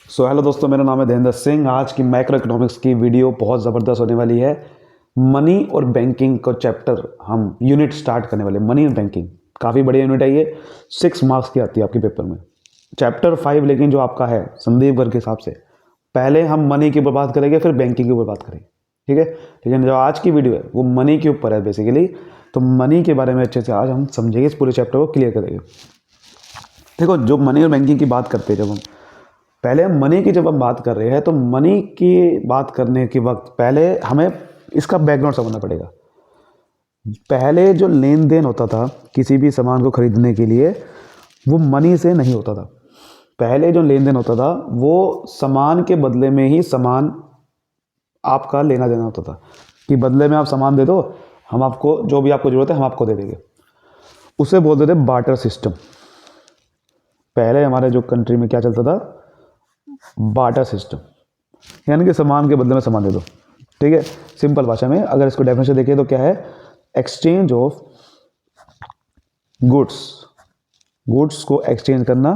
Hello दोस्तों, मेरा नाम है धीरेन्द्र सिंह। आज की मैक्रो इकोनॉमिक्स की वीडियो बहुत ज़बरदस्त होने वाली है। मनी और बैंकिंग का चैप्टर हम यूनिट स्टार्ट करने वाले। मनी और बैंकिंग काफ़ी बढ़िया यूनिट है ये। 6 मार्क्स की आती है आपके पेपर में। चैप्टर 5 लेकिन जो आपका है संदीप गर्ग के हिसाब से, पहले हम मनी के ऊपर बात करेंगे, फिर बैंकिंग के ऊपर बात करेंगे, ठीक है। लेकिन जो आज की वीडियो है वो मनी के ऊपर है बेसिकली। तो मनी के बारे में अच्छे से आज हम समझेंगे, इस पूरे चैप्टर को क्लियर करेंगे। देखो, जो मनी और बैंकिंग की बात करते हैं, जब हम पहले हम मनी की जब हम बात कर रहे हैं, तो मनी की बात करने के वक्त पहले हमें इसका बैकग्राउंड समझना पड़ेगा। पहले जो लेन देन होता था किसी भी सामान को खरीदने के लिए, वो मनी से नहीं होता था। पहले जो लेन देन होता था वो सामान के बदले में ही सामान आपका लेना देना होता था, कि बदले में आप सामान दे दो, हम आपको जो भी आपको ज़रूरत है हम आपको दे देंगे। उसे बोलते थे बार्टर सिस्टम। पहले हमारे जो कंट्री में क्या चलता था, बार्टर सिस्टम, यानी कि सामान के बदले में सामान दे दो, ठीक है। सिंपल भाषा में अगर इसको डेफिनेशन देखें तो क्या है, एक्सचेंज ऑफ गुड्स। गुड्स को एक्सचेंज करना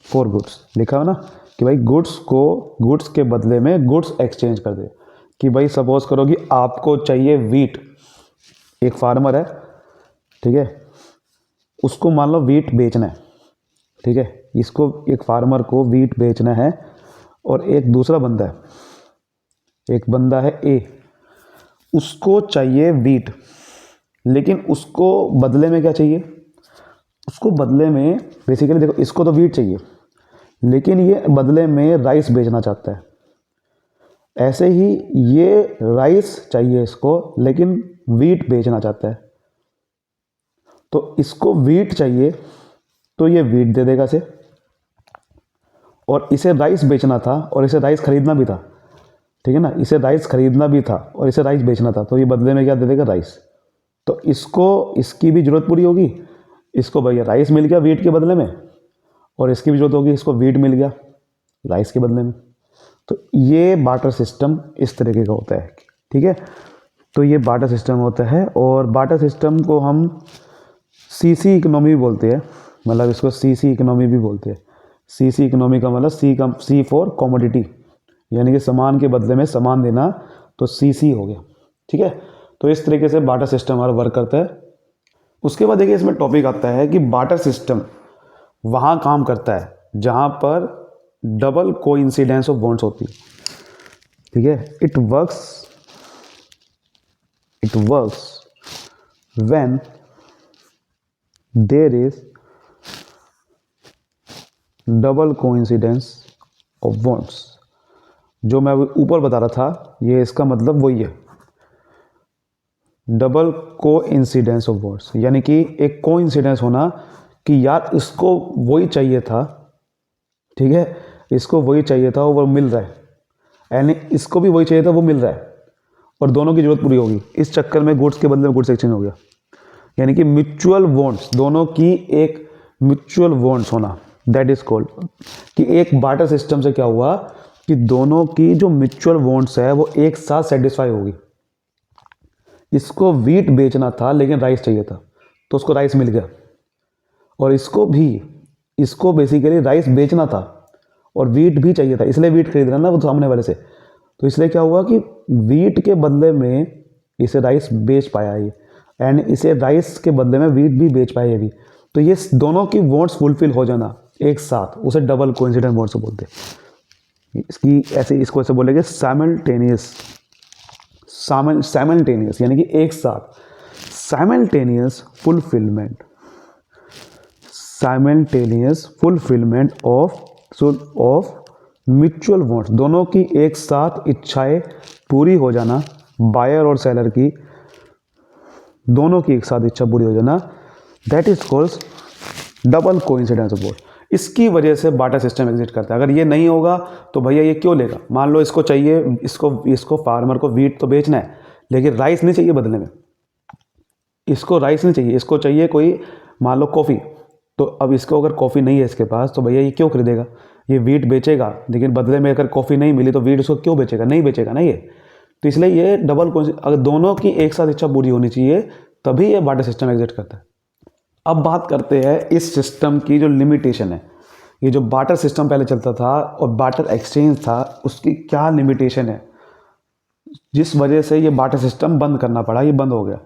फॉर गुड्स, लिखा हो ना कि भाई गुड्स को गुड्स के बदले में गुड्स एक्सचेंज कर दे। कि भाई सपोज करो कि आपको चाहिए वीट, एक फार्मर है, ठीक है, उसको मान लो वीट बेचना है, ठीक है। इसको एक फार्मर को वीट बेचना है, और एक दूसरा बंदा है, एक बंदा है ए, उसको चाहिए वीट, लेकिन उसको बदले में क्या चाहिए, उसको बदले में बेसिकली देखो, इसको तो वीट चाहिए लेकिन ये बदले में राइस बेचना चाहता है। ऐसे ही ये राइस चाहिए इसको, लेकिन वीट बेचना चाहता है। तो इसको वीट चाहिए तो ये वीट दे देगा इसे, और इसे राइस बेचना था और इसे राइस खरीदना भी था, ठीक है ना। इसे राइस खरीदना भी था और इसे राइस बेचना था, तो ये बदले में क्या दे देगा, राइस। तो इसको इसकी भी ज़रूरत पूरी होगी, इसको भैया राइस मिल गया वीट के बदले में, और इसकी भी ज़रूरत होगी, इसको वीट मिल गया राइस के बदले में। तो ये बार्टर सिस्टम इस तरीके का होता है, ठीक है। तो ये बार्टर सिस्टम होता है, और बार्टर सिस्टम को हम सीसी इकोनॉमी भी बोलते हैं, मतलब इसको सीसी इकोनॉमी भी बोलते हैं। सीसी इकोनॉमी का मतलब सी फॉर कॉमोडिटी, यानी कि सामान के बदले में सामान देना, तो सीसी हो गया, ठीक है। तो इस तरीके से बार्टर सिस्टम हमारा वर्क करता है। उसके बाद देखिए, इसमें टॉपिक आता है कि बार्टर सिस्टम वहाँ काम करता है जहाँ पर डबल कोइंसिडेंस ऑफ बॉन्ड्स होती है, ठीक है। It works when there is double coincidence of bonds. जो मैं ऊपर बता रहा था, ये इसका मतलब वही है, डबल कोइंसिडेंस ऑफ बॉन्ड्स, यानी कि एक कोइंसिडेंस होना कि यार इसको वही चाहिए था, ठीक है, इसको वही चाहिए था वो मिल रहा है, यानी इसको भी वही चाहिए था वो मिल रहा है, और दोनों की जरूरत पूरी होगी। इस चक्कर में गुड्स के बदले में गुड्स एक्सचेंज हो गया, यानी कि म्यूचुअल बॉन्ड्स, दोनों की एक म्यूचुअल बॉन्ड्स होना, दैट इज कॉल्ड। कि एक बार्टर सिस्टम से क्या हुआ कि दोनों की जो म्यूचुअल बॉन्ड्स है वो एक साथ सेटिस्फाई होगी। इसको वीट बेचना था लेकिन राइस चाहिए था, तो उसको राइस मिल गया, और इसको बेसिकली राइस बेचना था और वीट भी चाहिए था, इसलिए वीट खरीद रहा ना वो सामने वाले से। तो इसलिए क्या हुआ कि वीट के बदले में इसे राइस बेच पाया ये, एंड इसे राइस के बदले में वीट भी बेच पाया ये भी। तो ये दोनों की बॉन्ड्स फुलफिल हो जाना एक साथ, उसे डबल कोइंसिडेंट बॉन्ड्स बोलते हैं। इसको ऐसे बोलेंगे साइमल्टेनियस, यानी कि एक साथ, simultaneous fulfilment of mutual bonds, दोनों की एक साथ इच्छाएं पूरी हो जाना, बायर और सेलर की दोनों की एक साथ इच्छा पूरी हो जाना, that is called double coincidence of bonds. इसकी वजह से बार्टर सिस्टम एग्जिस्ट करता है। अगर ये नहीं होगा तो भैया ये क्यों लेगा। मान लो इसको चाहिए, इसको फार्मर को वीट तो बेचना है लेकिन राइस नहीं चाहिए बदले में, इसको राइस नहीं चाहिए, इसको चाहिए कोई मान लो कॉफ़ी। तो अब इसको अगर कॉफ़ी नहीं है इसके पास, तो भैया ये क्यों खरीदेगा, ये वीट बेचेगा, लेकिन बदले में अगर कॉफ़ी नहीं मिली तो वीट उसको क्यों बेचेगा, नहीं बेचेगा ना ये। तो इसलिए ये डबल अगर दोनों की एक साथ इच्छा पूरी होनी चाहिए, तभी ये बार्टर सिस्टम एग्जिस्ट करता है। अब बात करते हैं इस सिस्टम की जो लिमिटेशन है, ये जो बार्टर सिस्टम पहले चलता था और बार्टर एक्सचेंज था, उसकी क्या लिमिटेशन है, जिस वजह से ये बार्टर सिस्टम बंद करना पड़ा, ये बंद हो गया।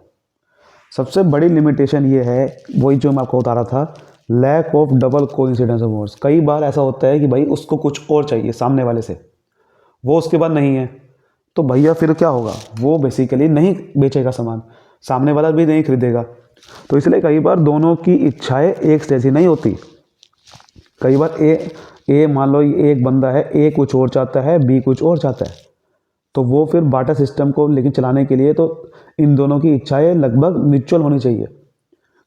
सबसे बड़ी लिमिटेशन ये है, वही जो मैं आपको बता रहा था, lack of double coincidence of words. कई बार ऐसा होता है कि भाई उसको कुछ और चाहिए सामने वाले से, वो उसके बाद नहीं है, तो भैया फिर क्या होगा, वो बेसिकली नहीं बेचेगा सामान, सामने वाला भी नहीं खरीदेगा। तो इसलिए कई बार दोनों की इच्छाएं एक जैसी नहीं होती। कई बार ए मान लो एक बंदा है, ए कुछ और चाहता है, बी कुछ और चाहता है, तो वो फिर बाटा सिस्टम को लेकिन चलाने के लिए तो इन दोनों की इच्छाएं लगभग म्यूचुअल होनी चाहिए।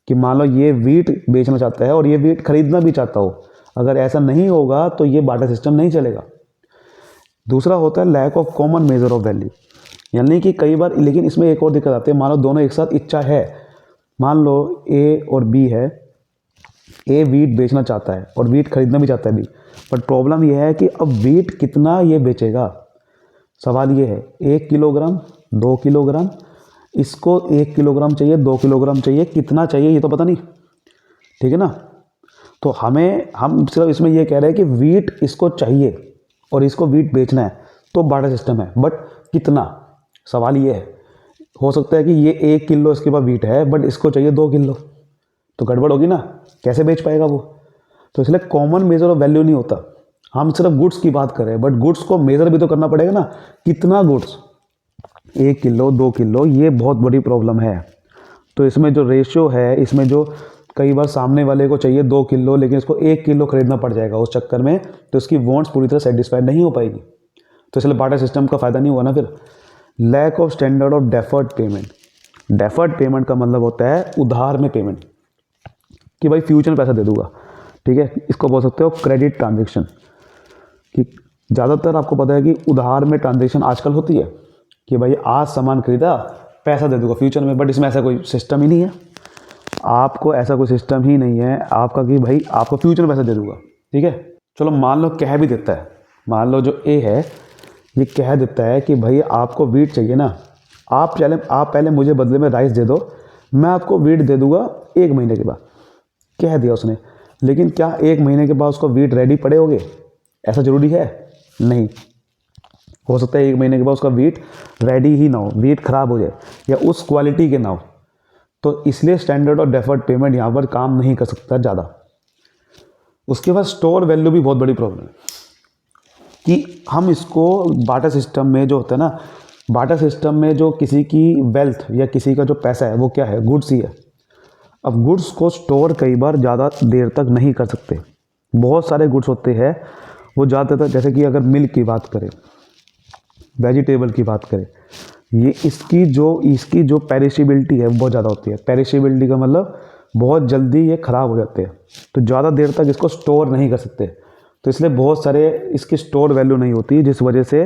कि मान लो ये वीट बेचना चाहता है और ये वीट खरीदना भी चाहता हो, अगर ऐसा नहीं होगा तो ये बाटा सिस्टम नहीं चलेगा। दूसरा होता है lack of common measure of value, यानी कि कई बार, लेकिन इसमें एक और दिक्कत आती है, मान लो दोनों एक साथ इच्छा है, मान लो ए और बी है, ए वीट बेचना चाहता है और वीट खरीदना भी चाहता है बी, बट प्रॉब्लम यह है कि अब वीट कितना ये बेचेगा। सवाल ये है 1 किलोग्राम 2 किलोग्राम, इसको 1 किलोग्राम चाहिए, 2 किलोग्राम चाहिए, कितना चाहिए ये तो पता नहीं, ठीक है ना। तो हम सिर्फ इसमें ये कह रहे हैं कि वीट इसको चाहिए और इसको वीट बेचना है, तो बाटा सिस्टम है, बट कितना, सवाल ये है। हो सकता है कि ये 1 किलो इसके पास वीट है बट इसको चाहिए 2 किलो, तो गड़बड़ होगी ना, कैसे बेच पाएगा वो। तो इसलिए कॉमन मेजर ऑफ वैल्यू नहीं होता, हम सिर्फ गुड्स की बात करें, बट गुड्स को मेजर भी तो करना पड़ेगा ना, कितना गुड्स, 1 किलो 2 किलो, ये बहुत बड़ी प्रॉब्लम है। तो इसमें जो रेशियो है, इसमें जो कई बार सामने वाले को चाहिए 2 किलो लेकिन इसको 1 किलो खरीदना पड़ जाएगा उस चक्कर में, तो उसकी वांट्स पूरी तरह सेटिस्फाइड नहीं हो पाएगी, तो इसलिए बाटा सिस्टम का फ़ायदा नहीं हुआ ना। फिर lack of standard of deferred payment. Deferred payment का मतलब होता है उधार में पेमेंट, कि भाई फ्यूचर में पैसा दे दूंगा, ठीक है। इसको बोल सकते हो क्रेडिट ट्रांजेक्शन, कि ज़्यादातर आपको पता है कि उधार में ट्रांजेक्शन आजकल होती है कि भाई आज सामान खरीदा, पैसा दे दूंगा फ्यूचर में, बट इसमें ऐसा कोई सिस्टम ही नहीं है। आपको ऐसा कोई सिस्टम ही नहीं है आपका कि भाई आपको फ्यूचर में पैसा दे दूंगा, ठीक है। चलो मान लो कह भी देता है, मान लो जो ए है ये कह देता है कि भाई आपको वीट चाहिए ना, आप पहले मुझे बदले में राइस दे दो, मैं आपको वीट दे दूंगा 1 महीने के बाद, कह दिया उसने। लेकिन क्या 1 महीने के बाद उसको वीट रेडी पड़े होंगे, ऐसा ज़रूरी है? नहीं, हो सकता है 1 महीने के बाद उसका वीट रेडी ही ना हो, वीट खराब हो जाए या उस क्वालिटी के ना हो। तो इसलिए स्टैंडर्ड और डेफर्ड पेमेंट यहाँ पर काम नहीं कर सकता ज़्यादा। उसके बाद स्टोर वैल्यू भी बहुत बड़ी प्रॉब्लम है, कि हम इसको बाटा सिस्टम में जो होता है ना, बाटा सिस्टम में जो किसी की वेल्थ या किसी का जो पैसा है वो क्या है, गुड्स ही है। अब गुड्स को स्टोर कई बार ज़्यादा देर तक नहीं कर सकते, बहुत सारे गुड्स होते हैं वो ज़्यादातर, जैसे कि अगर मिल्क की बात करें, वेजिटेबल की बात करें, ये इसकी जो पेरिशेबिलिटी है वो बहुत ज़्यादा होती है। पेरिशेबिलिटी का मतलब बहुत जल्दी ये ख़राब हो जाते हैं, तो ज़्यादा देर तक इसको स्टोर नहीं कर सकते, तो इसलिए बहुत सारे इसकी स्टोर वैल्यू नहीं होती, जिस वजह से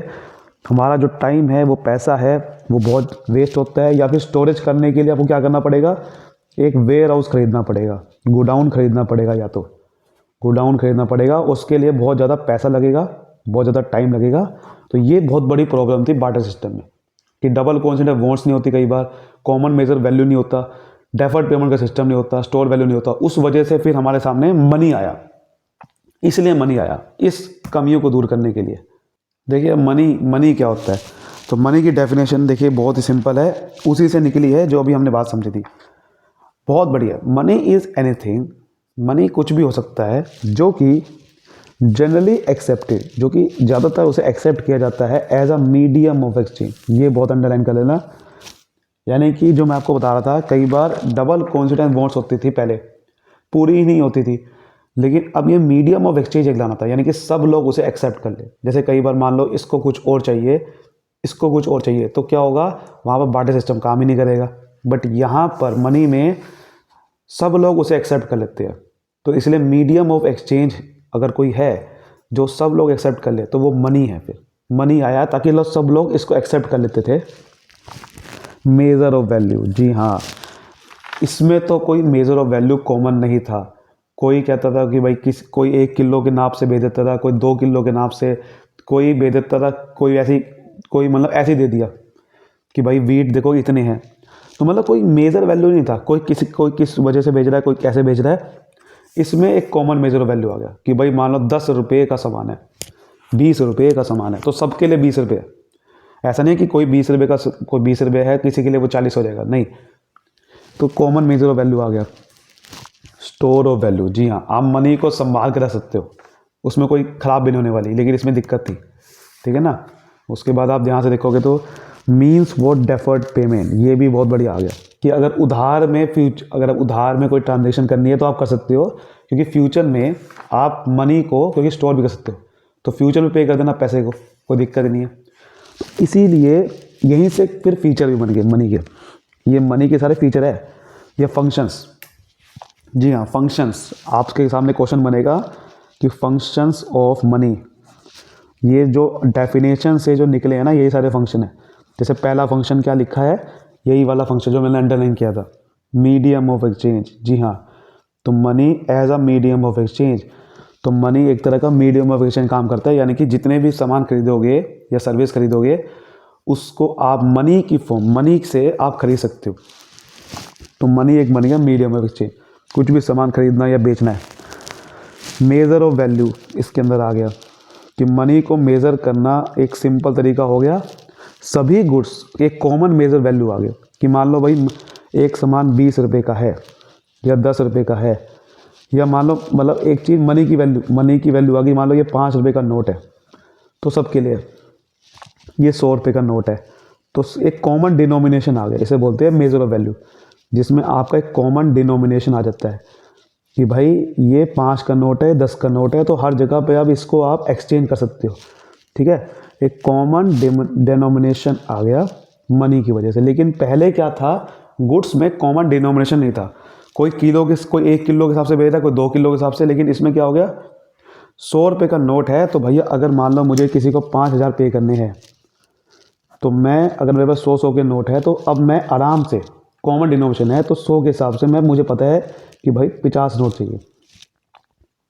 हमारा जो टाइम है, वो पैसा है, वो बहुत वेस्ट होता है। या फिर स्टोरेज करने के लिए आपको क्या करना पड़ेगा, एक वेयर हाउस खरीदना पड़ेगा, गोडाउन खरीदना पड़ेगा, या तो गोडाउन खरीदना पड़ेगा, उसके लिए बहुत ज़्यादा पैसा लगेगा, बहुत ज़्यादा टाइम लगेगा। तो ये बहुत बड़ी प्रॉब्लम थी बाटा सिस्टम में, कि डबल कोइंसिडेंट वांट्स नहीं होती, कई बार कॉमन मेजर वैल्यू नहीं होता, डेफर्ड पेमेंट का सिस्टम नहीं होता, स्टोर वैल्यू नहीं होता। उस वजह से फिर हमारे सामने मनी आया, इसलिए मनी आया, इस कमियों को दूर करने के लिए। देखिए मनी क्या होता है, तो मनी की डेफिनेशन देखिए बहुत ही सिंपल है, उसी से निकली है जो अभी हमने बात समझी थी, बहुत बढ़िया। मनी इज़ एनीथिंग, मनी कुछ भी हो सकता है जो कि जनरली एक्सेप्टेड, जो कि ज़्यादातर उसे एक्सेप्ट किया जाता है as a medium of exchange. ये बहुत अंडरलाइन कर लेना, यानी कि जो मैं आपको बता रहा था, कई बार डबल कोइंसिडेंट वांट्स होती थी, पहले पूरी ही नहीं होती थी, लेकिन अब ये मीडियम ऑफ एक्सचेंज एक लाना था, यानी कि सब लोग उसे एक्सेप्ट कर ले। जैसे कई बार मान लो इसको कुछ और चाहिए, इसको कुछ और चाहिए, तो क्या होगा, वहाँ पर बाटा सिस्टम काम ही नहीं करेगा। बट यहाँ पर मनी में सब लोग उसे एक्सेप्ट कर लेते हैं, तो इसलिए मीडियम ऑफ एक्सचेंज अगर कोई है जो सब लोग एक्सेप्ट कर ले, तो वो मनी है। फिर मनी आया ताकि सब लोग इसको एक्सेप्ट कर लेते थे। मेज़र ऑफ वैल्यू, जी हाँ, इसमें तो कोई मेज़र ऑफ वैल्यू कॉमन नहीं था। कोई कहता था कि भाई कोई 1 किलो के नाप से बेच देता था, कोई 2 किलो के नाप से, कोई बेच देता था, कोई मतलब ऐसे दे दिया कि भाई वीट देखो इतने हैं, तो मतलब कोई मेजर वैल्यू नहीं था, कोई किस वजह से बेच रहा है, कोई कैसे बेच रहा है, इसमें एक कॉमन मेजर ऑफ वैल्यू आ गया कि भाई मान लो 10 रुपये का सामान है, 20 रुपये का सामान है, तो सबके लिए 20 रुपये। ऐसा नहीं कि कोई 20 रुपये का कोई 20 रुपये है, किसी के लिए वो 40 हो जाएगा, नहीं। तो कॉमन मेजर ऑफ वैल्यू आ गया। स्टोर ऑफ वैल्यू, जी हाँ, आप मनी को संभाल कर रख सकते हो, उसमें कोई ख़राब भी नहीं होने वाली, लेकिन इसमें दिक्कत थी, ठीक है ना। उसके बाद आप ध्यान से देखोगे तो मीन्स वॉट डेफर्ड पेमेंट, ये भी बहुत बढ़िया आ गया कि अगर उधार में कोई ट्रांजेक्शन करनी है तो आप कर सकते हो, क्योंकि फ्यूचर में आप मनी को क्योंकि स्टोर भी कर सकते हो, तो फ्यूचर में पे कर देना पैसे को, कोई दिक्कत नहीं है। तो इसीलिए यहीं से फिर फीचर भी बन गए मनी के, ये मनी के सारे फीचर है। ये फंक्शंस, जी हाँ, फंक्शंस, आपके सामने क्वेश्चन बनेगा कि फंक्शंस ऑफ मनी, ये जो डेफिनेशन से जो निकले हैं ना, यही सारे फंक्शन है। जैसे पहला फंक्शन क्या लिखा है, यही वाला फंक्शन जो मैंने अंडरलाइन किया था, मीडियम ऑफ एक्सचेंज। जी हाँ, तो money as a medium of exchange, तो मनी एक तरह का मीडियम ऑफ एक्सचेंज काम करता है, यानी कि जितने भी सामान खरीदोगे या सर्विस खरीदोगे उसको आप मनी की फॉर्म, मनी से आप खरीद सकते हो। तो मनी एक बन गया मीडियम ऑफ एक्सचेंज, कुछ भी सामान खरीदना या बेचना है। मेज़र ऑफ वैल्यू इसके अंदर आ गया कि मनी को मेज़र करना एक सिंपल तरीका हो गया, सभी गुड्स एक कॉमन मेज़र वैल्यू आ गया कि मान लो भाई एक सामान 20 रुपये का है या 10 रुपये का है, या मान लो मतलब एक चीज़ मनी की वैल्यू आ गई, मान लो ये 5 रुपये का नोट है, तो सबके लिए ये 100 रुपये का नोट है, तो एक कॉमन डिनोमिनेशन आ गया, इसे बोलते हैं मेज़र ऑफ वैल्यू, जिसमें आपका एक कॉमन डिनोमिनेशन आ जाता है कि भाई ये 5 का नोट है, 10 का नोट है, तो हर जगह पे अब इसको आप एक्सचेंज कर सकते हो, ठीक है। एक कॉमन डिनोमिनेशन आ गया मनी की वजह से। लेकिन पहले क्या था, गुड्स में कॉमन डिनोमिनेशन नहीं था, कोई 1 किलो के हिसाब से बेच रहा है, कोई 2 किलो के हिसाब से। लेकिन इसमें क्या हो गया, 100 रुपये का नोट है, तो भैया अगर मान लो मुझे किसी को 5,000 पे करने हैं, तो मैं अगर मेरे पास 100 के नोट है, तो अब मैं आराम से, कॉमन डिनोमिनेशन है तो 100 के हिसाब से मुझे पता है कि भाई 50 नोट चाहिए।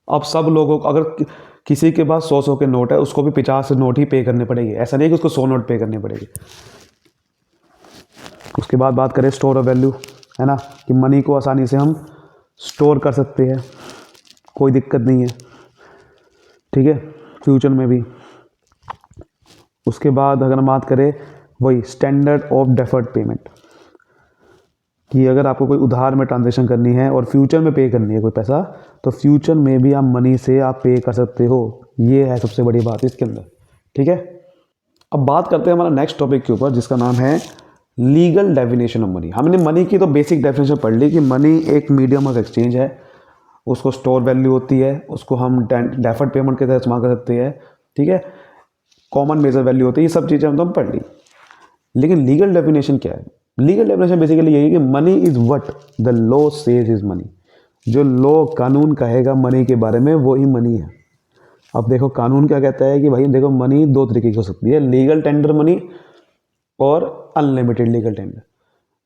अब सब लोगों को, अगर किसी के पास 100 के नोट है, उसको भी 50 नोट ही पे करने पड़ेगी, ऐसा नहीं कि उसको 100 नोट पे करने पड़ेगी। उसके बाद बात करें स्टोर ऑफ वैल्यू, है ना, कि मनी को आसानी से हम स्टोर कर सकते हैं, कोई दिक्कत नहीं है, ठीक है, फ्यूचर में भी। उसके बाद अगर हम बात करें वही स्टैंडर्ड ऑफ डेफर्ड पेमेंट, कि अगर आपको कोई उधार में ट्रांजेक्शन करनी है और फ्यूचर में पे करनी है कोई पैसा, तो फ्यूचर में भी आप मनी से आप पे कर सकते हो, ये है सबसे बड़ी बात इसके अंदर, ठीक है। अब बात करते हैं हमारा नेक्स्ट टॉपिक के ऊपर, जिसका नाम है लीगल डेफिनेशन ऑफ मनी। हमने मनी की तो बेसिक डेफिनेशन पढ़ ली कि मनी एक मीडियम ऑफ एक्सचेंज है, उसको स्टोर वैल्यू होती है, उसको हम डेफर्ड पेमेंट के तहत इस्तेमाल कर सकते हैं, ठीक है, कॉमन मेजर वैल्यू होती है, ये सब चीज़ें हम तो पढ़ ली। लेकिन लीगल डेफिनेशन क्या है? लीगल डेफिनेशन बेसिकली यही है कि money is what the law says is money, जो लॉ कानून कहेगा मनी के बारे में वो ही मनी है। अब देखो कानून क्या कहता है कि भाई देखो मनी 2 तरीके की हो सकती है, लीगल टेंडर मनी और unlimited legal tender.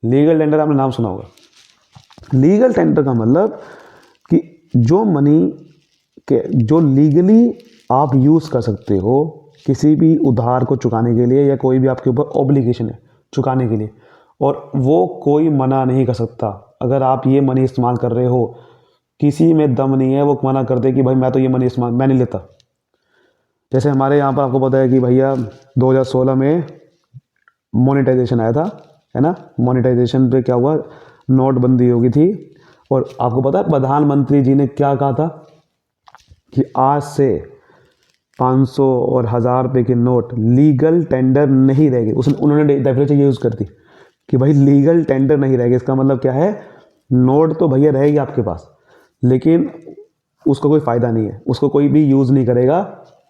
Legal tender आपने नाम सुना होगा। लीगल टेंडर का मतलब कि जो मनी के जो लीगली आप यूज़ कर सकते हो किसी भी उधार को चुकाने के लिए, या कोई भी आपके ऊपर ऑब्लिगेशन है चुकाने के लिए, और वो कोई मना नहीं कर सकता। अगर आप ये मनी इस्तेमाल कर रहे हो, किसी में दम नहीं है वो मना कर दे कि भाई मैं तो ये मनी इस्तेमाल मैं नहीं लेता। जैसे हमारे यहाँ पर आपको पता है कि भैया 2016 में मोनेटाइजेशन आया था, है ना। मोनेटाइजेशन पे क्या हुआ, नोटबंदी हो गई थी, और आपको पता है प्रधानमंत्री जी ने क्या कहा था कि आज से 500 और 1000 रुपये के नोट लीगल टेंडर नहीं रहेंगे। उन्होंने डेफिनेशन यूज़ कर दी कि भाई लीगल टेंडर नहीं रहेगा। इसका मतलब क्या है, नोट तो भैया रहेगी आपके पास, लेकिन उसका कोई फ़ायदा नहीं है, उसको कोई भी यूज़ नहीं करेगा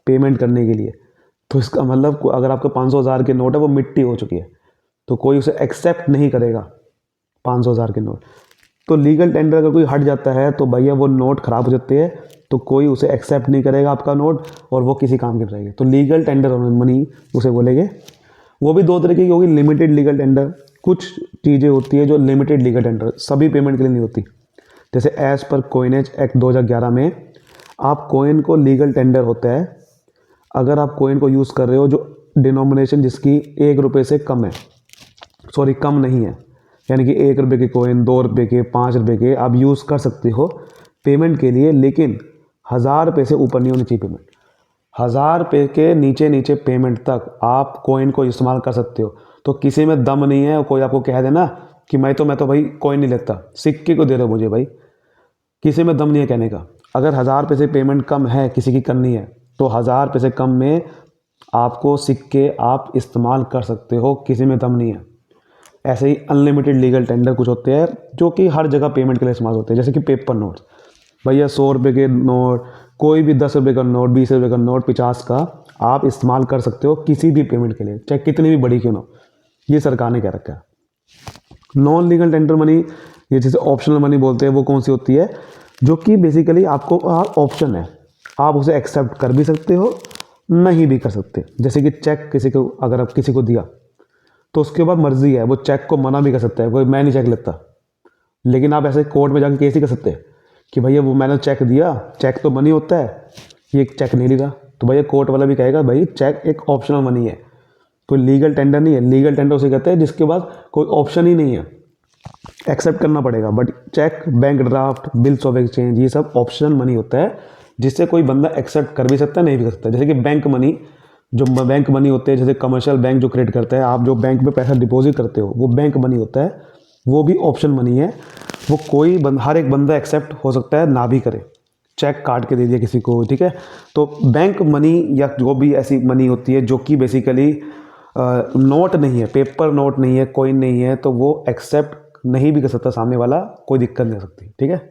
पेमेंट करने के लिए। तो इसका मतलब अगर आपका 500,000 के नोट है वो मिट्टी हो चुकी है, तो कोई उसे एक्सेप्ट नहीं करेगा 500,000 के नोट। तो लीगल टेंडर अगर कोई हट जाता है तो भैया वो नोट ख़राब हो जाते हैं, तो कोई उसे एक्सेप्ट नहीं करेगा आपका नोट, और वो किसी काम की रहेगी। तो लीगल टेंडर मनी उसे बोलेंगे। वो भी 2 तरीके की होगी, लिमिटेड लीगल टेंडर। कुछ चीज़ें होती है जो लिमिटेड लीगल टेंडर सभी पेमेंट के लिए नहीं होती। जैसे एज़ पर कॉइनेज एक्ट 2011 में आप कॉइन को लीगल टेंडर होता है अगर आप कॉइन को यूज़ कर रहे हो जो डिनोमिनेशन जिसकी 1 रुपये से कम है, सॉरी कम नहीं है, यानी कि 1 रुपये के कॉइन, 2 रुपये के, 5 रुपये के आप यूज़ कर सकते हो, पेमेंट के लिए, लेकिन 1000 रुपये से ऊपर नहीं होनी चाहिए पेमेंट। 1000 रुपये के नीचे नीचे पेमेंट तक आप कॉइन को इस्तेमाल कर सकते हो। तो किसी में दम नहीं है, कोई आपको कह देना कि मैं तो भाई कॉइन नहीं लेता, सिक्के को दे रहे हो मुझे, भाई किसी में दम नहीं है कहने का। अगर 1000 रुपये से पेमेंट कम है किसी की करनी है तो 1000 रुपये से कम में आपको सिक्के आप इस्तेमाल कर सकते हो, किसी में दम नहीं है। ऐसे ही अनलिमिटेड लीगल टेंडर कुछ होते हैं जो कि हर जगह पेमेंट के लिए इस्तेमाल होते हैं, जैसे कि पेपर नोट्स। भैया 100 रुपये के नोट, कोई भी 10 रुपये का नोट, 20 रुपये का नोट, 50 का आप इस्तेमाल कर सकते हो किसी भी पेमेंट के लिए, चाहे कितनी भी बड़ी क्यों ना हो। ये सरकार ने कह रखा है। नॉन लीगल टेंडर मनी, ये जिसे ऑप्शनल मनी बोलते हैं, वो कौन सी होती है, जो कि बेसिकली आपको ऑप्शन है, आप उसे एक्सेप्ट कर भी सकते हो, नहीं भी कर सकते। जैसे कि चेक किसी को, अगर आप किसी को दिया तो उसके बाद मर्जी है, वो चेक को मना भी कर सकता है, कोई मैं नहीं चेक लेता। लेकिन आप ऐसे कोर्ट में जाकर केस ही कर सकते हैं कि भैया वो मैंने चेक दिया, चेक तो मनी होता है, ये चेक नहीं लिया, तो भैया कोर्ट वाला भी कहेगा भाई चेक एक ऑप्शनल मनी है, कोई लीगल टेंडर नहीं है। लीगल टेंडर उसे कहते हैं जिसके पास कोई ऑप्शन ही नहीं है, एक्सेप्ट करना पड़ेगा। But cheque, bank draft, bills of exchange, ये सब ऑप्शनल मनी होता है जिससे कोई बंदा एक्सेप्ट कर भी सकता है, नहीं भी कर सकता। जैसे कि बैंक मनी, जो बैंक मनी होते हैं, जैसे कमर्शियल बैंक जो क्रिएट करता है, आप जो बैंक में पैसा डिपॉजिट करते हो वो बैंक मनी होता है, वो भी ऑप्शन मनी है। वो हर एक बंदा एक्सेप्ट हो सकता है, ना भी करे, चेक काट के दे दिया किसी को, ठीक है। तो बैंक मनी या जो भी ऐसी मनी होती है जो कि बेसिकली नोट नहीं है, पेपर नोट नहीं है, कॉइन नहीं है, तो वो एक्सेप्ट नहीं भी कर सकता सामने वाला, कोई दिक्कत नहीं हो सकती, ठीक है।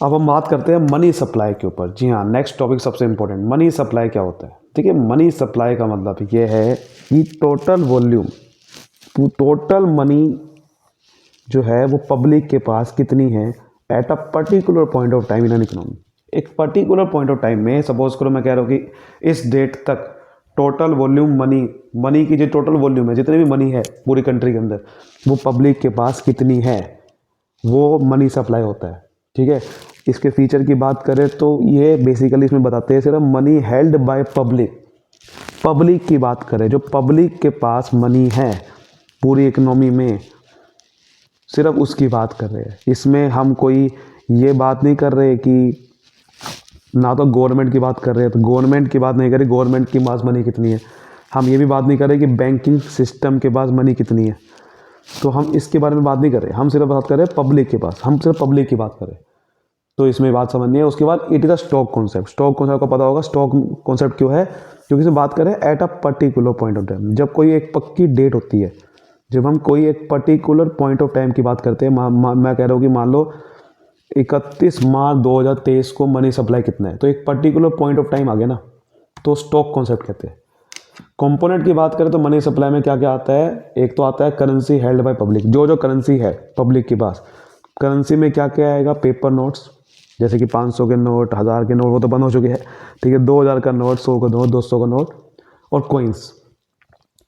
अब हम बात करते हैं मनी सप्लाई के ऊपर। जी हाँ, नेक्स्ट टॉपिक सबसे इंपॉर्टेंट, मनी सप्लाई क्या होता है। ठीक है, मनी सप्लाई का मतलब ये है कि टोटल वॉल्यूम, टोटल मनी जो है वो पब्लिक के पास कितनी है at a particular point of time in an economy. एक पर्टिकुलर पॉइंट ऑफ टाइम में, सपोज करो मैं कह रहा हूँ कि इस डेट तक टोटल वॉल्यूम मनी की जो टोटल वॉल्यूम है, जितनी भी मनी है पूरी कंट्री के अंदर, वो पब्लिक के पास कितनी है, वो मनी सप्लाई होता है। ठीक है, इसके फीचर की बात करें तो ये बेसिकली इसमें बताते हैं सिर्फ मनी हेल्ड बाय पब्लिक की बात करें, जो पब्लिक के पास मनी है पूरी इकोनॉमी में, सिर्फ उसकी बात कर रहे हैं। इसमें हम कोई ये बात नहीं कर रहे कि ना तो गवर्नमेंट की बात कर रहे हैं, तो गवर्नमेंट की बात नहीं कर रहे गवर्नमेंट के पास मनी कितनी है। हम ये भी बात नहीं कर रहे कि बैंकिंग सिस्टम के पास मनी कितनी है, तो हम इसके बारे में बात नहीं कर रहे, हम सिर्फ बात कर रहे हैं पब्लिक के पास, हम सिर्फ पब्लिक की बात करें तो इसमें बात समझनी है। उसके बाद it is a stock concept. Stock concept को पता होगा, स्टॉक कॉन्सेप्ट क्यों है, क्योंकि इसमें बात करें at a particular point of time, जब कोई एक पक्की डेट होती है, जब हम कोई एक पर्टिकुलर पॉइंट ऑफ टाइम की बात करते हैं, मैं कह रहा हूँ कि मान लो 31 मार्च 2023 को मनी सप्लाई कितना है, तो एक पर्टिकुलर पॉइंट ऑफ टाइम आ गया ना, तो स्टॉक कॉन्सेप्ट कहते हैं। कंपोनेंट की बात करें तो मनी सप्लाई में क्या क्या आता है, एक तो आता है करेंसी हेल्ड बाय पब्लिक, जो करेंसी है पब्लिक के पास। करेंसी में क्या क्या आएगा, पेपर नोट्स, जैसे कि 500 के नोट, 1000 के नोट, वो तो बंद हो चुके हैं, ठीक है, 2000 का नोट, 100 का नोट, 200 का नोट, और कोइंस,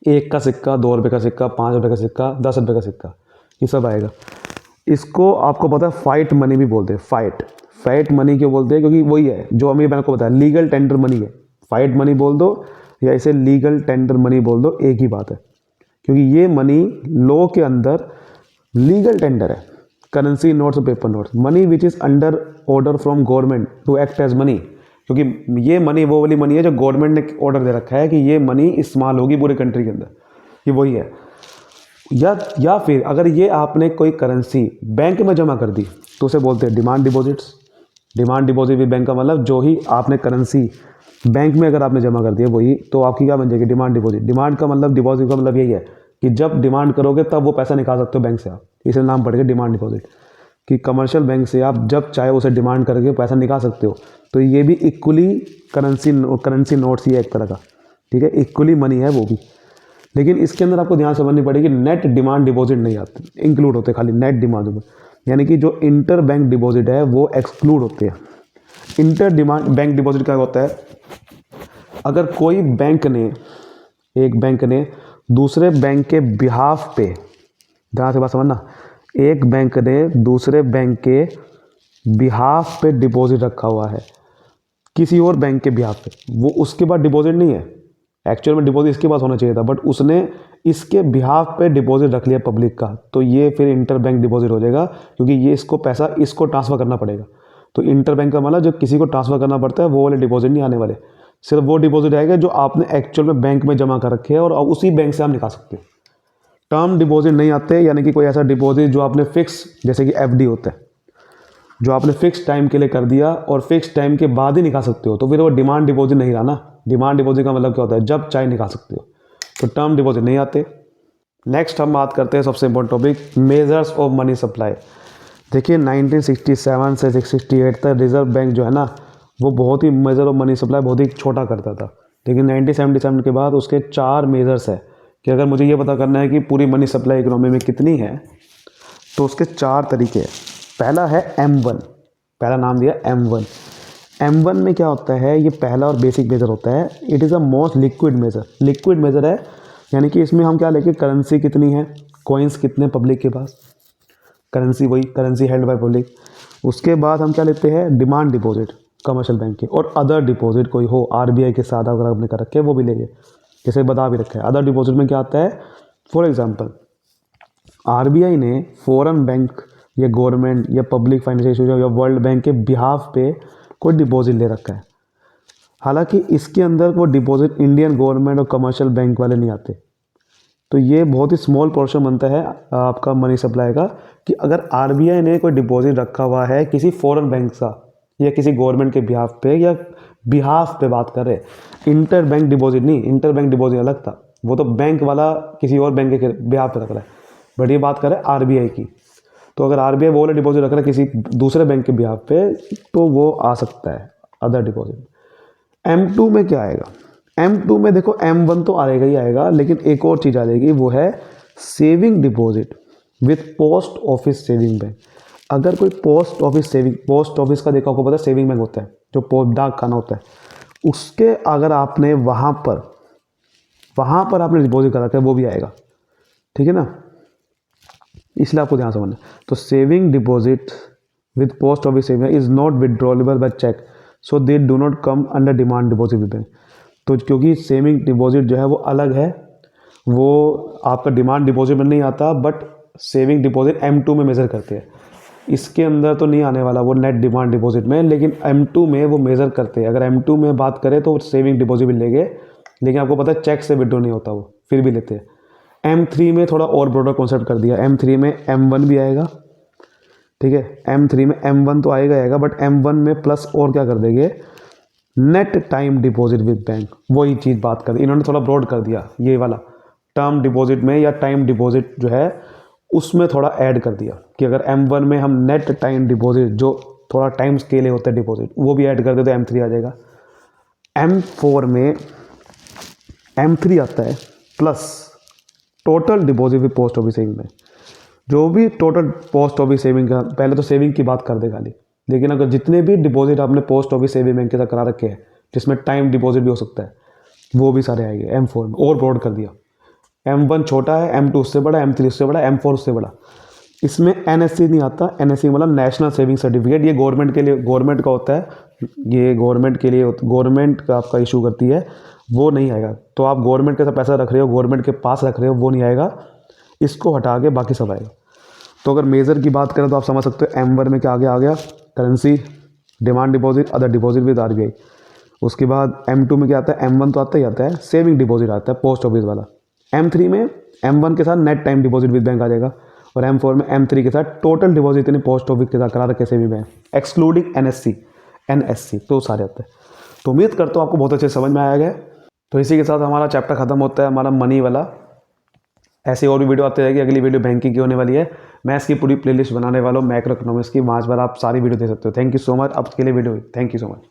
1 का सिक्का, 2 रुपये का सिक्का, 5 रुपये का सिक्का, 10 रुपये का सिक्का, ये सब आएगा। इसको आपको पता है फाइट मनी भी बोलते हैं। फाइट मनी क्यों बोलते हैं, क्योंकि वही है जो मैंने आपको बताया, लीगल टेंडर मनी है। फाइट मनी बोल दो या इसे लीगल टेंडर मनी बोल दो, एक ही बात है, क्योंकि ये मनी लॉ के अंदर लीगल टेंडर है। करेंसी नोट्स और paper notes, money which is under order from government to act as money, क्योंकि ये मनी वो वाली मनी है जो गवर्नमेंट ने ऑर्डर दे रखा है कि ये मनी इस्तेमाल होगी पूरे कंट्री के अंदर, ये वही है। या फिर अगर ये आपने कोई करेंसी बैंक में जमा कर दी तो उसे बोलते हैं डिमांड डिपॉजिट्स। डिमांड डिपॉजिट भी बैंक का मतलब, जो ही आपने करेंसी बैंक में अगर आपने जमा कर दिया वही, तो आपकी क्या बन जाएगी, डिमांड डिपॉजिट। डिमांड का मतलब, डिपॉजिट का मतलब यही है कि जब डिमांड करोगे तब वो पैसा निकाल सकते हो बैंक से आप, इसे नाम पड़ेगा डिमांड डिपॉजिट, कि कमर्शियल बैंक से आप जब चाहे उसे डिमांड करके पैसा निकाल सकते हो। तो ये भी इक्वली करेंसी नोट्स ही है एक तरह का, ठीक है, इक्वली मनी है वो भी। लेकिन इसके अंदर आपको ध्यान समझनी पड़ेगी, नेट डिमांड डिपॉजिट नहीं आते, इंक्लूड होते, खाली नेट डिमांड डिपॉजिट, यानी कि जो इंटर बैंक डिपॉजिट है वो एक्सक्लूड होते हैं। इंटर डिमांड बैंक डिपॉजिट क्या होता है, अगर कोई एक बैंक ने दूसरे बैंक के बिहाफ पे, ध्यान से बात समझना, एक बैंक ने दूसरे बैंक के बिहाफ पे डिपॉजिट रखा हुआ है किसी और बैंक के बिहाफ पे, वो उसके पास डिपॉजिट नहीं है, एक्चुअल में डिपॉजिट इसके पास होना चाहिए था, बट उसने इसके बिहाफ पे डिपॉजिट रख लिया पब्लिक का, तो ये फिर इंटर बैंक डिपॉजिट हो जाएगा, क्योंकि ये इसको पैसा इसको ट्रांसफ़र करना पड़ेगा। तो इंटर बैंक का मतलब जो किसी को ट्रांसफ़र करना पड़ता है वो वाले डिपॉजिट नहीं आने वाले, सिर्फ वो डिपॉजिट आएगा जो आपने एक्चुअल में बैंक में जमा कर रखे हैं और उसी बैंक से आप निकाल सकते हो। टर्म डिपॉजिट नहीं आते, यानी कि कोई ऐसा डिपॉजिट जो आपने फिक्स, जैसे कि एफडी होता है, जो आपने फिक्स टाइम के लिए कर दिया और फिक्स टाइम के बाद ही निकाल सकते हो, तो फिर वो डिमांड डिपॉजिट नहीं रहा ना। डिमांड डिपॉजिट का मतलब क्या होता है, जब चाहे निकाल सकते हो, तो टर्म डिपॉजिट नहीं आते। नेक्स्ट हम बात करते हैं सबसे important topic, measures of money supply. देखिए 1967 से 68 तक रिजर्व बैंक जो है ना, वो बहुत ही मेजर ऑफ मनी सप्लाई बहुत ही छोटा करता था, लेकिन 1977 के बाद उसके 4 मेजर्स है कि अगर मुझे ये पता करना है कि पूरी मनी सप्लाई इकोनॉमी में कितनी है, तो उसके 4 तरीके हैं। पहला है M1, पहला नाम दिया M1। M1 में क्या होता है, ये पहला और बेसिक मेजर होता है। It is a most liquid measure, liquid measure है, यानी कि इसमें हम क्या लेके, करेंसी कितनी है, कॉइन्स कितने पब्लिक के पास, करेंसी वही करेंसी हेल्ड बाय पब्लिक। उसके बाद हम क्या लेते हैं, डिमांड डिपॉजिट कमर्शियल बैंक के, और अदर डिपॉजिट कोई हो आरबीआई के साथ अगर आपने कर रखे हैं वो भी लेंगे, जैसे बता भी रखा है। अदर डिपॉजिट में क्या आता है, फॉर एग्जांपल आरबीआई ने फॉरेन बैंक या गवर्नमेंट या पब्लिक फाइनेंशियल इंस्टीट्यूशन या वर्ल्ड बैंक के बिहाफ पे कोई डिपॉजिट ले रखा है, हालांकि इसके अंदर वो डिपॉजिट इंडियन गवर्नमेंट और कमर्शियल बैंक वाले नहीं आते, तो ये बहुत ही स्मॉल पोर्शन बनता है आपका मनी सप्लाई का, कि अगर आरबीआई ने कोई डिपॉजिट रखा हुआ है किसी फॉरेन बैंक का या किसी गवर्नमेंट के बिहाफ पे, या बिहाफ पे बात करें, इंटर बैंक डिपॉजिट नहीं, इंटर बैंक डिपॉजिट अलग था, वो तो बैंक वाला किसी और बैंक के बिहाफ पे रख रहा है, बट ये बात करें आरबीआई की, तो अगर आरबीआई वो वाला डिपॉजिट रख रहा है किसी दूसरे बैंक के बिहाफ पे, तो वो आ सकता है अदर डिपॉजिट। M2 में क्या आएगा, M2 में देखो M1 तो आएगा ही आएगा, लेकिन एक और चीज़ आ जाएगी, वो है saving deposit with post office saving bank. अगर कोई post office saving, post office का देखा आपको पता है सेविंग बैंक होता है, जो पोस्ट डाक खाना होता है, उसके अगर आपने वहाँ पर आपने डिपॉजिट करा है वो भी आएगा, ठीक है ना, इसलिए आपको ध्यान से समझना। तो saving deposit with post office saving is not withdrawable by cheque, so they do not come under demand deposit with bank. तो क्योंकि सेविंग डिपॉजिट जो है वो अलग है, वो आपका डिमांड डिपॉजिट में नहीं आता, बट सेविंग डिपॉजिट M2 में मेज़र करते हैं, इसके अंदर तो नहीं आने वाला वो नेट डिमांड डिपॉजिट में, लेकिन M2 में वो मेज़र करते हैं। अगर M2 में बात करें तो सेविंग डिपॉजिट भी लेंगे, लेकिन आपको पता है चेक से विड्रॉ नहीं होता, वो फिर भी लेते हैं। M3 में थोड़ा और ब्रॉडर कॉन्सेप्ट कर दिया, M3 में M1 भी आएगा, ठीक है, M3 में M1 तो आएगा, बट M1 में प्लस और क्या कर देंगे, net time deposit with bank, वही चीज़ बात कर दी इन्होंने, थोड़ा ब्रॉड कर दिया ये वाला, टर्म डिपॉजिट में या टाइम डिपॉजिट जो है उसमें थोड़ा ऐड कर दिया, कि अगर M1 में हम नेट टाइम डिपॉजिट जो थोड़ा टाइम्स के लिए होता है डिपॉजिट, वो भी ऐड कर दे तो M3 आ जाएगा। M4 में M3 आता है plus total deposit with post office saving में, जो भी टोटल पोस्ट ऑफिस सेविंग का, पहले तो सेविंग की बात कर दे खाली, लेकिन अगर जितने भी डिपॉजिट आपने पोस्ट ऑफिस सेविंग बैंक के साथ करा रखे हैं, जिसमें टाइम डिपॉजिट भी हो सकता है, वो भी सारे आएंगे M4 में, और ब्रॉड कर दिया। M1 छोटा है, M2 उससे बड़ा, M3 उससे बड़ा, M4 उससे बड़ा। इसमें NSC नहीं आता, NSC मतलब नेशनल सेविंग सर्टिफिकेट, ये गवर्नमेंट के लिए, गवर्नमेंट का होता है, ये गवर्नमेंट के लिए, गवर्नमेंट का आपका इशू करती है, वो नहीं आएगा। तो आप गवर्नमेंट के साथ पैसा रख रहे हो, गवर्नमेंट के पास रख रहे हो, वो नहीं आएगा, इसको हटा के बाकी सब आएगा। तो अगर मेजर की बात करें तो आप समझ सकते हो M1 में क्या आगे आ गया, currency, demand deposit, other deposit with RBI. उसके बाद M2 में क्या आता है, M1 तो आता ही आता है, सेविंग डिपॉजिट आता है पोस्ट ऑफिस वाला। M3 में M1 के साथ net time deposit with bank आ जाएगा, और M4 में M3 के साथ टोटल डिपॉजिट इतने पोस्ट ऑफिस के साथ करा रखे सेविंग बैंक, एक्सक्लूडिंग NSC, तो सारे आते हैं। तो उम्मीद करता हूँ आपको बहुत अच्छे समझ में आया गया। तो इसी के साथ हमारा चैप्टर खत्म होता है, हमारा मनी वाला। ऐसे और भी वीडियो आते रहेगी, अगली वीडियो बैंकिंग की होने वाली है, मैं इसकी पूरी प्लेलिस्ट बनाने वाला हूँ मैक्रो इकोनॉमिक्स की, वहाँ पर आप सारी वीडियो देख सकते हो। थैंक यू सो मच, अब के लिए video, thank you so much.